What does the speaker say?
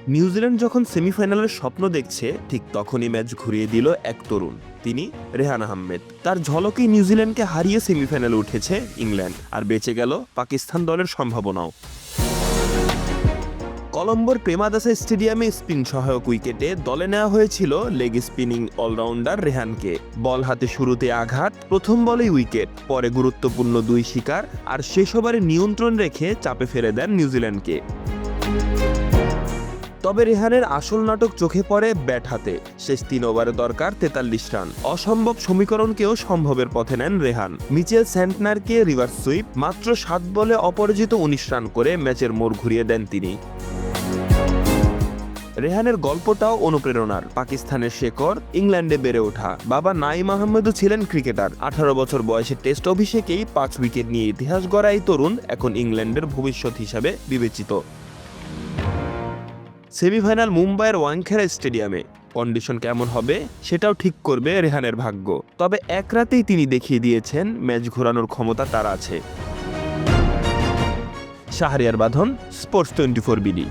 New Zealand যখন সেমিফাইনালের স্বপ্ন দেখছে ঠিক তখনই ম্যাচ ঘুরিয়ে দিল এক তরুণ, তিনি রেহান আহমেদ। তার ঝলকেই নিউজিল্যান্ডকে হারিয়ে সেমিফাইনালে উঠেছে ইংল্যান্ড, আর বেঁচে গেল পাকিস্তান দলের সম্ভাবনাও। কলম্বোর প্রেমাদাসা স্টেডিয়ামে স্পিন সহায়ক উইকেটে দলে নেওয়া হয়েছিল লেগ স্পিনিং অলরাউন্ডার রেহানকে। বল হাতে শুরুতে আঘাত, প্রথম বলেই উইকেট, পরে গুরুত্বপূর্ণ 2 শিকার, আর শেষ ওভারে নিয়ন্ত্রণ রেখে চাপে ফেলে দেন নিউজিল্যান্ডকে। তবে রেহানের আসল নাটক চোখে পড়ে ব্যাট হাতে। শেষ 3 ওভারে দরকার 43 রান। অসম্ভব সমীকরণকেও সম্ভবের পথে নেন রেহান। মিচেল স্যান্টনারকে রিভার্স সুইপ, মাত্র 7 বলে অপরাজিত 19 রান করে ম্যাচের মোড় ঘুরিয়ে দেন তিনি। রেহানের গল্পটাও অনুপ্রেরণার। পাকিস্তানের শেকড়, ইংল্যান্ডে বেড়ে ওঠা। বাবা নাঈম আহমেদও ছিলেন ক্রিকেটার। 18 বছর বয়সে টেস্ট অভিষেকেই 5 উইকেট নিয়ে ইতিহাস গড়া এই তরুণ এখন ইংল্যান্ডের ভবিষ্যৎ হিসাবে বিবেচিত। সেমিফাইনাল মুম্বাইয়ের ওয়াংখেড়ে স্টেডিয়ামে। কন্ডিশন কেমন হবে সেটাও ঠিক করবে রেহানের ভাগ্য। তবে এক রাতেই তিনি দেখিয়ে দিয়েছেন ম্যাচ ঘোরানোর ক্ষমতা তার আছে। শাহরিয়ার বাঁধন, স্পোর্টস 24 বিডি।